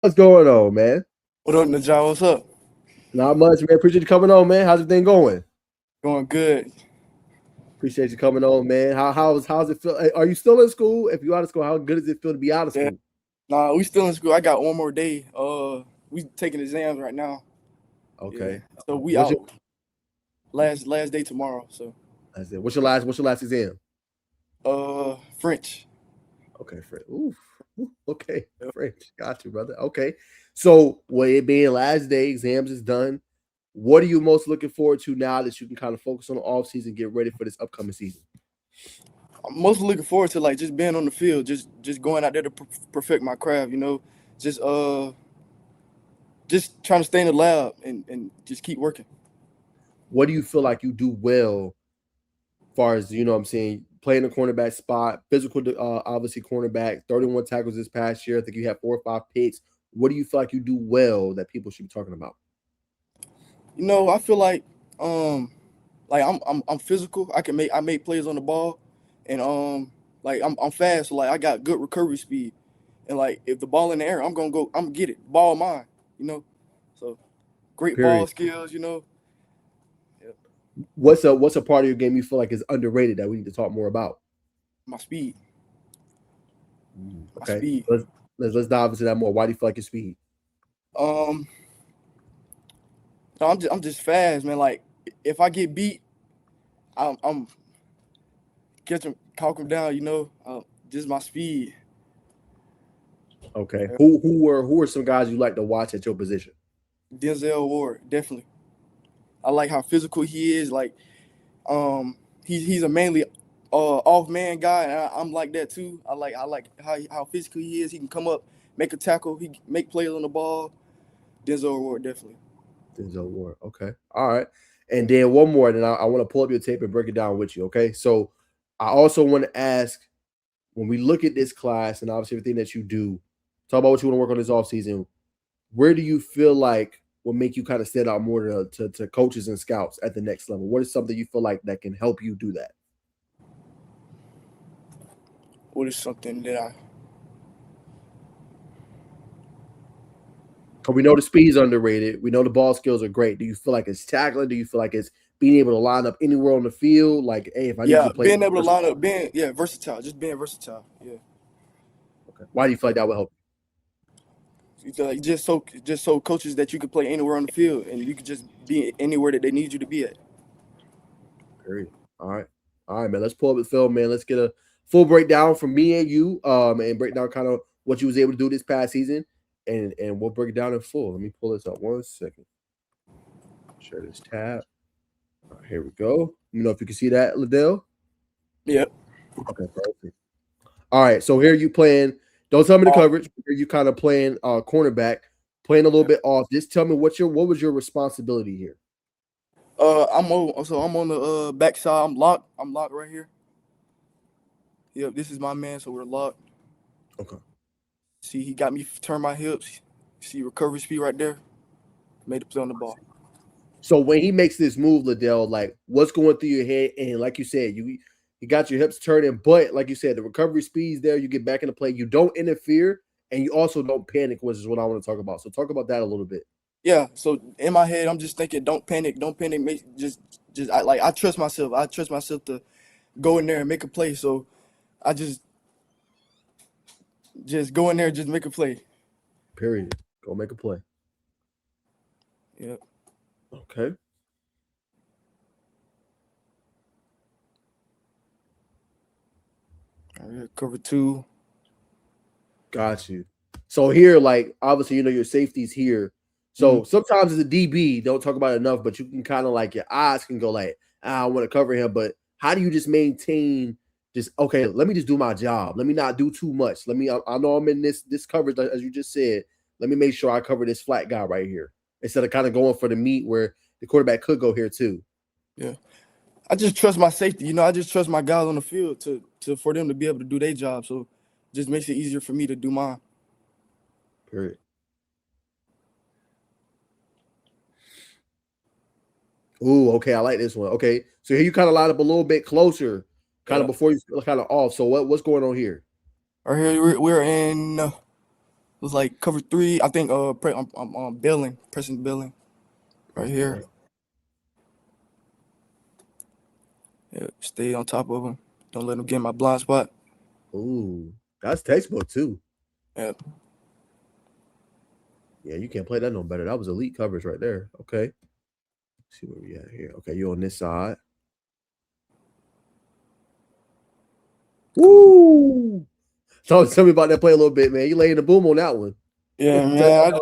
What's going on, man? What up, Najeh? What's up? Not much, man. Appreciate you coming on, man. How's everything going? Going good. Appreciate you coming on, man. How's it feel? Are you still in school? If you're out of school, how good does it feel to be out of Yeah. school? Nah, we still in school. I got one more day. We taking exams right now. Yeah. Okay. So we What's your out last day tomorrow. So That's it. What's your last exam? French. Okay, French. Oof. Okay, Yep. French. Got you, brother. Okay. So, with it being last day, exams is done. What are you most looking forward to now that you can kind of focus on the off season, get ready for this upcoming season? I'm mostly looking forward to like just being on the field, just going out there to perfect my craft. Just just trying to stay in the lab and just keep working. What do you feel like you do well far as what I'm saying, playing the cornerback spot, physical, obviously cornerback, 31 tackles this past year. I think you had 4 or 5 picks. What do you feel like you do well that people should be talking about? I feel like I'm physical. I make plays on the ball, and like I'm fast. So like I got good recovery speed, and like if the ball in the air, I'm gonna go. I'm gonna get it. Ball mine. You know, so great ball Period. skills. Yeah, What's a part of your game you feel like is underrated that we need to talk more about? my speed, my Okay, speed. let's dive into that more. Why do you feel like your speed? Um, no, I'm just fast, man. Like if I get beat, I'm catch him, talk him down. Just my speed. Okay, who are some guys you like to watch at your position? Denzel Ward, definitely. I like how physical he is. Like he's a mainly off man guy, and I'm like that too. I like how physical he is. He can come up, make a tackle, he make plays on the ball. Denzel Ward, definitely. Denzel Ward. Okay, all right. And then one more, and then I want to pull up your tape and break it down with you. Okay, so I also want to ask, when we look at this class and obviously everything that you do, talk about what you want to work on this offseason, where do you feel like will make you kind of stand out more to coaches and scouts at the next level? What is something you feel like that can help you do that? What is something that I Because we know the speed is underrated. We know the ball skills are great. Do you feel like it's tackling? Do you feel like it's being able to line up anywhere on the field? Like, hey, if I need you yeah to play, being able to line up, being versatile, just being versatile. Yeah, okay. Why do you feel like that will help? like just so coaches that you could play anywhere on the field and you could just be anywhere that they need you to be at. Period. All right, man. Let's pull up the film, man. Let's get a full breakdown from me and you, and break down kind of what you was able to do this past season, and we'll break it down in full. Let me pull this up 1 second. Share this tab. All right, here we go. Let me know if you can see that, Ladell. Yeah. Okay, perfect. All right, so here you playing. Don't tell me the coverage. Here you kind of playing cornerback, playing a little bit off. Just tell me what was your responsibility here. I'm on the back side. I'm locked. I'm locked right here. Yep, this is my man, so we're locked. Okay. See, he got me turn my hips. See recovery speed right there. Made the play on the ball. So when he makes this move, Liddell, like what's going through your head? And like you said, you got your hips turning, but like you said, the recovery speed's there. You get back into play. You don't interfere, and you also don't panic, which is what I want to talk about. So talk about that a little bit. Yeah. So in my head, I'm just thinking, don't panic, don't panic. I trust myself. I trust myself to go in there and make a play. So I just go in there, and just make a play. Period. Go make a play. Yeah. Okay. All right, cover two. Got you. So here, like obviously, your safety's here. Mm-hmm. So sometimes as a DB, don't talk about it enough, but you can kind of like your eyes can go like, I want to cover him. But how do you just maintain just okay, let me just do my job. Let me not do too much. I know I'm in this coverage, as you just said. Let me make sure I cover this flat guy right here. Instead of kind of going for the meat where the quarterback could go here too. Yeah. I just trust my safety. I just trust my guys on the field to for them to be able to do their job. So just makes it easier for me to do mine. Period. Ooh, okay. I like this one. Okay. So here you kind of line up a little bit closer, kind of Yeah. before you kind of off. So what's going on here? Right here we're in was like cover 3. I think I'm Billing, pressing Billing right here. Yeah, stay on top of him. Don't let him get in my blind spot. Ooh, that's textbook too. Yeah. Yeah, you can't play that no better. That was elite coverage right there. Okay. Let's see where we at here. Okay, you on this side. Woo! Tell me about that play a little bit, man. You laying the boom on that one. Yeah, man.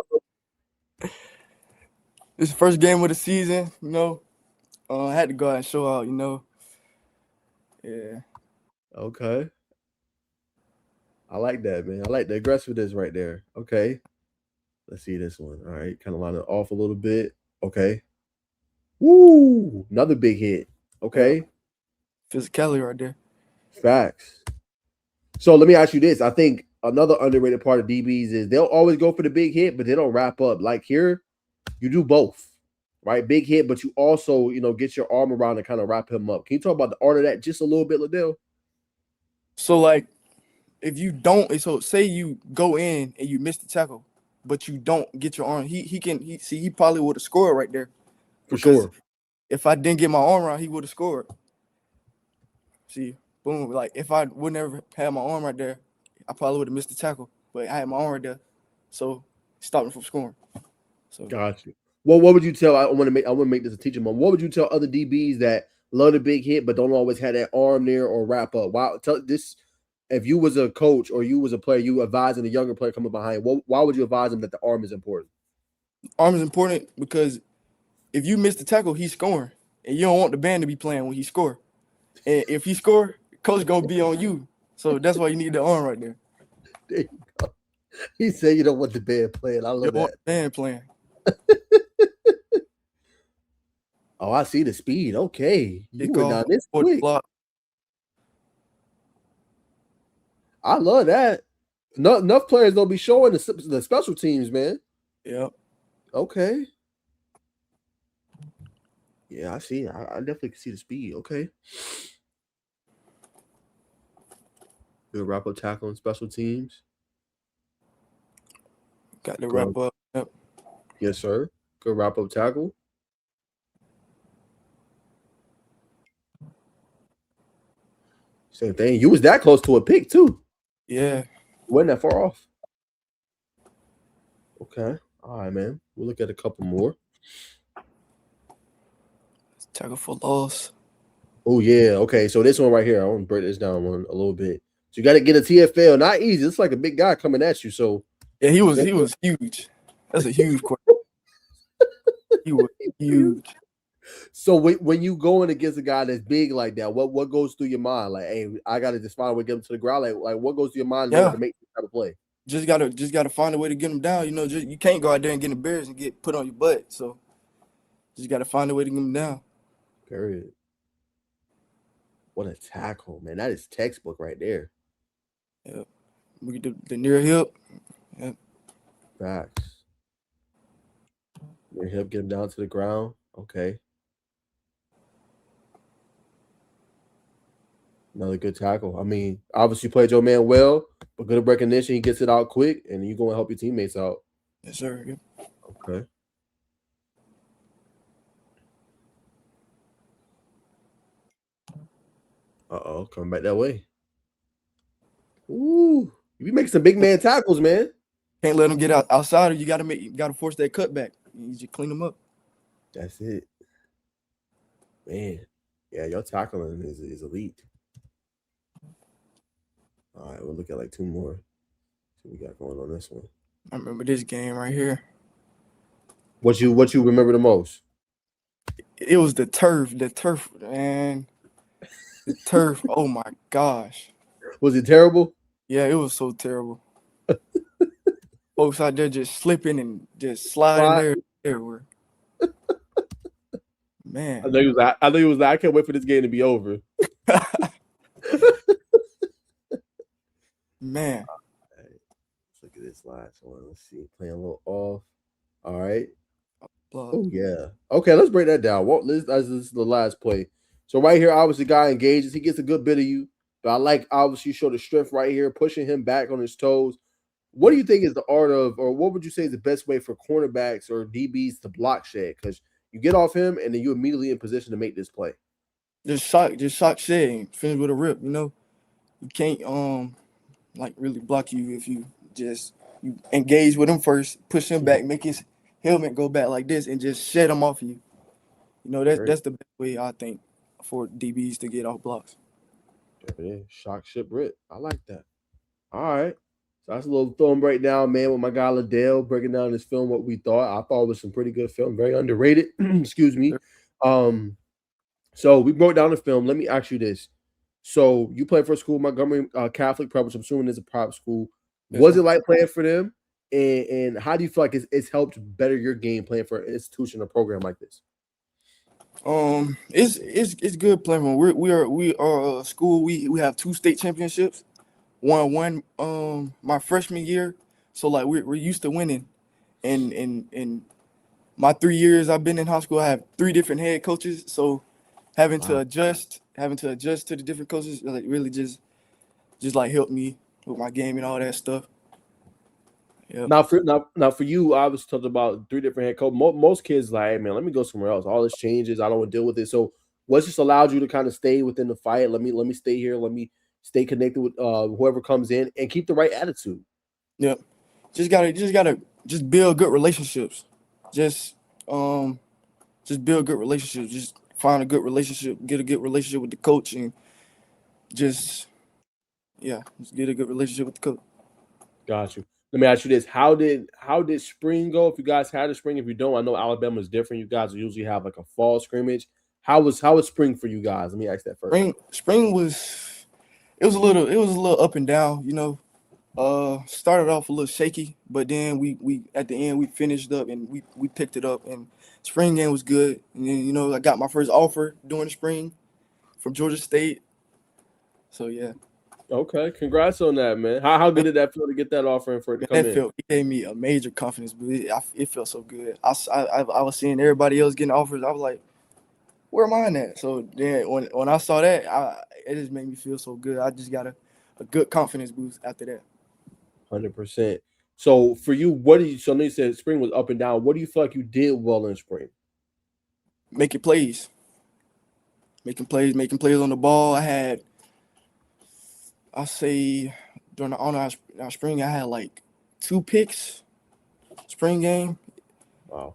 This is the first game of the season, you know. I had to go out and show out, you know. Yeah. Okay. I like that, man. I like the aggressiveness right there. Okay. Let's see this one. All right. Kind of line it off a little bit. Okay. Woo! Another big hit. Okay. Yeah. Physicality right there. Facts. So let me ask you this. I think another underrated part of DBs is they'll always go for the big hit, but they don't wrap up. Like here, you do both. Right? Big hit, but you also, get your arm around and kind of wrap him up. Can you talk about the art of that just a little bit, Ladell? So like if you don't, so say you go in and you miss the tackle, but you don't get your arm, he probably would have scored right there. For sure. If I didn't get my arm around, he would have scored. See, boom. Like if I would never have my arm right there, I probably would have missed the tackle. But I had my arm right there, so stopped him from scoring. So got you. Well, what would you tell? I want to make this a teaching moment. What would you tell other DBs that love the big hit but don't always have that arm there or wrap up? Why tell this? If you was a coach or you was a player, you advising a younger player coming behind. Why would you advise them that the arm is important? Arm is important because if you miss the tackle, he's scoring, and you don't want the band to be playing when he score. And if he score, coach gonna be on you. So that's why you need the arm right there. There you go. He said you don't want the band playing. I love You that. want the band playing. Oh, I see the speed. Okay, you went down this quick. Block. I love that. Not enough players don't be showing the special teams, man. Yep. Okay. Yeah, I see. I definitely can see the speed. Okay. Good wrap up tackle on special teams. Got the wrap up. Yep. Yes, sir. Good wrap up tackle. Same thing. You was that close to a pick too. Yeah. Wasn't that far off. Okay. All right, man. We'll look at a couple more. Tackle for loss. Oh, yeah. Okay. So this one right here, I want to break this down a little bit. So you got to get a TFL. Not easy. It's like a big guy coming at you. So yeah, he was huge. That's a huge question. He was huge. So when you going against a guy that's big like that, what goes through your mind? Like, hey, I got to just find a way to get him to the ground. Like what goes through your mind to make this kind of play? Just gotta find a way to get him down. You know, you can't go out there and get embarrassed and get put on your butt. So just gotta find a way to get him down. Period. What a tackle, man! That is textbook right there. Yeah, we get the near hip. Yeah. Facts. Near hip, get him down to the ground. Okay. Another good tackle. I mean, obviously you played your man well, but good recognition. He gets it out quick, and you going to help your teammates out. Yes, sir. Yeah. Okay. Uh-oh, coming back that way. Ooh, you be making some big man tackles, man. Can't let him get outside. You gotta force that cutback. You just clean them up. That's it, man. Yeah, your tackling is elite. All right, we'll look at like two more. See what we got going on this one. I remember this game right here. What you remember the most? It was the turf, man. The turf. Oh my gosh. Was it terrible? Yeah, it was so terrible. Folks out there just slipping and just sliding there everywhere. Man. I know you was like, I can't wait for this game to be over. Man. Right. Let's look at this last one. Let's see. Playing a little off. All right. Oh, yeah. Okay, let's break that down. This is the last play. So right here, obviously, guy engages. He gets a good bit of you. But I like, obviously, you show the strength right here, pushing him back on his toes. What do you think is the art of, or what would you say is the best way for cornerbacks or DBs to block Shed? Because you get off him and then you're immediately in position to make this play. Just shock Shed, finish with a rip. You can't like really block you if you engage with him first, push him back, make his helmet go back like this, and just shed him off you. Very That's the best way I think for DBs to get off blocks. shock ship Rip. I like that. All right. So that's a little film breakdown, man, with my guy Ladell breaking down this film, what we thought. I thought it was some pretty good film, very underrated. Excuse me. Um, so we broke down the film. Let me ask you this. So you played for a school, Montgomery Catholic Prep, which I'm assuming is a private school. Yes, Was sir. it like playing for them? And how do you feel like it's helped better your game playing for an institution or program like this? It's good playing. We are a school. We have 2 state championships. One my freshman year. So like we're used to winning. And my 3 years I've been in high school, I have 3 different head coaches. So Wow. having to adjust to the different coaches, like really just like helped me with my game and all that stuff. Yep. Now for you, I was talking about 3 different head coach. Most kids like, hey man, let me go somewhere else. All this changes. I don't want to deal with it. So what's just allowed you to kind of stay within the fight? Let me stay here. Let me stay connected with whoever comes in and keep the right attitude. Yep. Just build good relationships. Just um just build good relationships. Just find a good relationship, get a good relationship with the coach, and just yeah, just get a good relationship with the coach. Got you. Let me ask you this: how did spring go? If you guys had a spring, if you don't, I know Alabama is different. You guys usually have like a fall scrimmage. How was spring for you guys? Let me ask that first. Spring was it was a little up and down. Started off a little shaky, but then we at the end we finished up and we picked it up, and spring game was good. And then I got my first offer during the spring from Georgia State. So yeah, Okay, congrats on that, man. How good did that feel to get that offer and for it to man, come in? it gave me a major confidence, but it felt so good. I was seeing everybody else getting offers. I was like, where am I at? So then when I saw that, it just made me feel so good. I just got a good confidence boost after that. 100%. So for you, what do you? So I know you said spring was up and down. What do you feel like you did well in spring? Making plays, making plays on the ball. I say during our spring, I had like 2 picks spring game. Wow.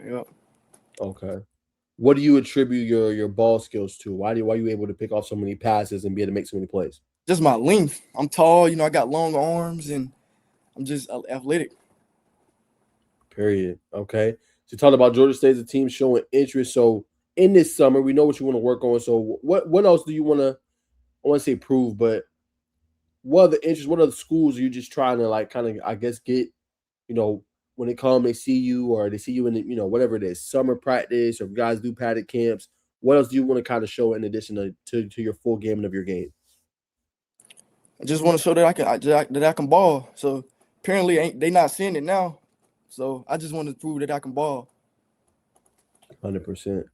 Yeah, Okay. What do you attribute your ball skills to? Why are you able to pick off so many passes and be able to make so many plays? just my length. I'm tall. I got long arms, and I'm just athletic. Period. Okay. So talking about Georgia State as a team showing interest. So in this summer, we know what you want to work on. So what else do you want to? I want to say prove, but what other interests? What other schools are you just trying to like kind of I guess get you know when they come they see you or they see you in the, whatever it is summer practice or if guys do padded camps. What else do you want to kind of show in addition to your full gaming of your game? I just want to show that that I can ball. So apparently, ain't they not seeing it now? So I just want to prove that I can ball. 100%.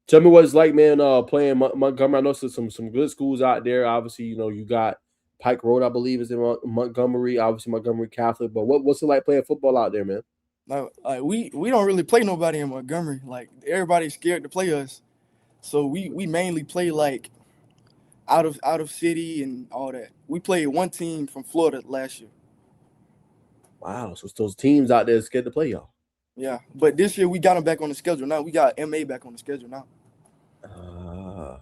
Tell me what it's like, man. Playing Montgomery. I know there's some good schools out there. Obviously, you got Pike Road, I believe, is in Montgomery. Obviously, Montgomery Catholic. But what's it like playing football out there, man? Like we don't really play nobody in Montgomery. Like everybody's scared to play us. So we mainly play like out of city and all that. We played one team from Florida last year. Wow. So it's those teams out there scared to play y'all. Yeah, but this year we got them back on the schedule. Now we got MA back on the schedule now.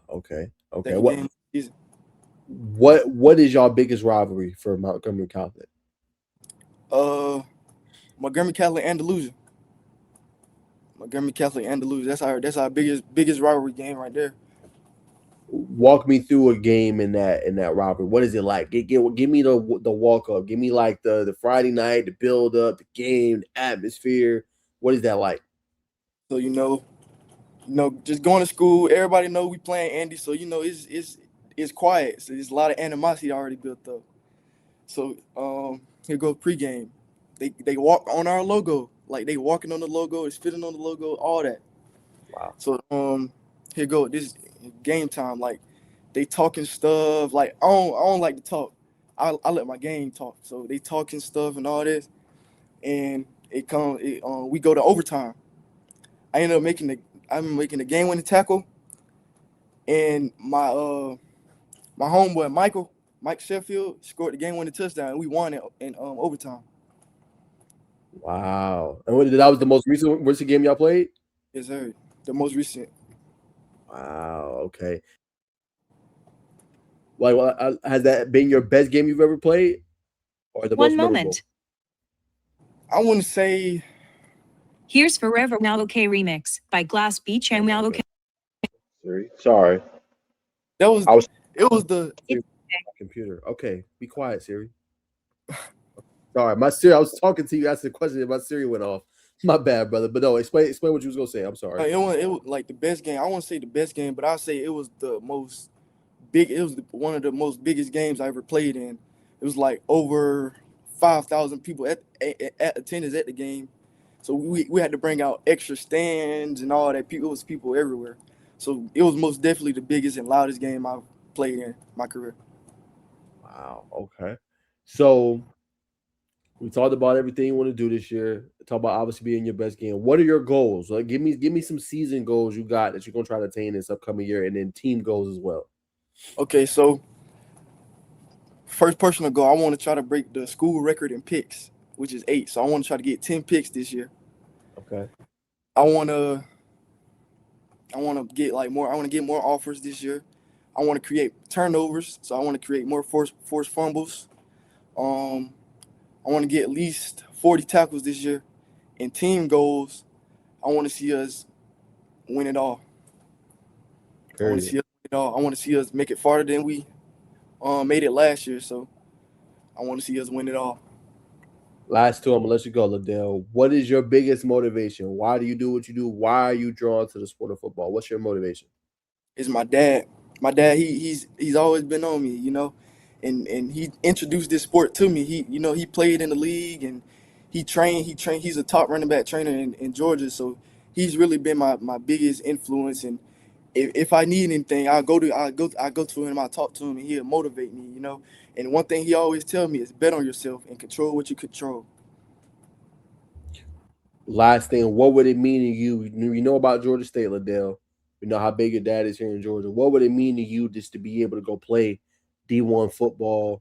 Okay. Okay. Second What game of the season. what is y'all biggest rivalry for Montgomery Catholic? Uh, Montgomery Catholic Andalusia. Montgomery Catholic Andalusia. That's our biggest rivalry game right there. Walk me through a game in that rivalry. What is it like? Give me the walk up. Give me like the Friday night, the build up, the game, the atmosphere. What is that like? So just going to school. Everybody know we playing Andy. So it's quiet. So there's a lot of animosity already built up. So here goes pregame. They walk on our logo, like they walking on the logo, it's fitting on the logo, all that. Wow. So here go this game time. Like they talking stuff. Like I don't like to talk. I let my game talk. So they talking stuff and all this, and we go to overtime. I ended up making the game winning tackle, and my homeboy Mike Sheffield scored the game winning touchdown, and we won it in overtime. Wow. And that was the most recent game y'all played? Yes, sir. The most recent. Wow. Okay. Like, has that been your best game you've ever played, or the most memorable? I want to say. Here's Forever Now Okay remix by Glass Beach and Now Okay. Sorry. It was the computer. Okay, be quiet, Siri. Sorry, my Siri. I was talking to you, asking a question, and my Siri went off. My bad, brother. But no, explain what you was gonna say. I'm sorry. It was like the best game. I won't say the best game, but I'll say it was the most big. It was one of the most biggest games I ever played in. It was like over 5,000 people at attendance at the game. So we had to bring out extra stands and all that. It was people everywhere. So it was most definitely the biggest and loudest game I've played in my career. Wow. Okay. So we talked about everything you want to do this year. Talk about obviously being your best game. What are your goals? Like, give me some season goals you got that you're gonna try to attain this upcoming year, and then team goals as well. Okay, so first personal goal, I want to try to break the school record in picks, which is 8. So I want to try to get 10 picks this year. Okay. I want to get more. I want to get more offers this year. I want to create turnovers, so I want to create more forced fumbles. I want to get at least 40 tackles this year. And team goals, I want to see us win it all. I want to see us win it all. I want to see us make it farther than we made it last year. So I want to see us win it all. Last two, I'm gonna let you go, Ladell. What is your biggest motivation? Why do you do what you do? Why are you drawn to the sport of football? What's your motivation? It's my dad. My dad, he's always been on me, and he introduced this sport to me. He played in the league and he trained. He's a top running back trainer in Georgia, so he's really been my biggest influence. And if I need anything, I go to him. I talk to him, and he'll motivate me. And one thing he always tell me is bet on yourself and control what you control. Last thing, what would it mean to you? You know about Georgia State, Ladell. You know how big your dad is here in Georgia. What would it mean to you just to be able to go play D1 football,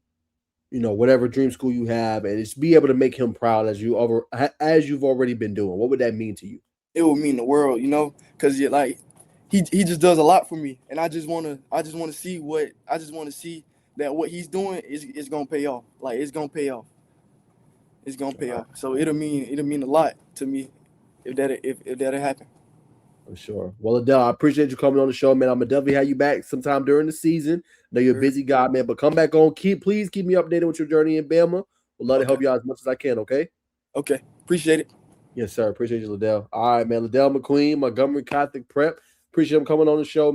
whatever dream school you have, and just be able to make him proud as you've already been doing? What would that mean to you? It would mean the world, because he just does a lot for me, and I just want to see that what he's doing is gonna pay off. Like, it's gonna pay off. It's gonna pay off. So it'll mean a lot to me if that'll happen. For sure. Well, Adele, I appreciate you coming on the show, man. I'm gonna definitely have you back sometime during the season. I know you're a busy guy, man, but come back on. Please keep me updated with your journey in Bama. We'll love to help you out as much as I can. Okay. Okay. Appreciate it. Yes, sir. Appreciate you, Ladell. All right, man. Ladell McQueen, Montgomery Catholic Prep. Appreciate him coming on the show.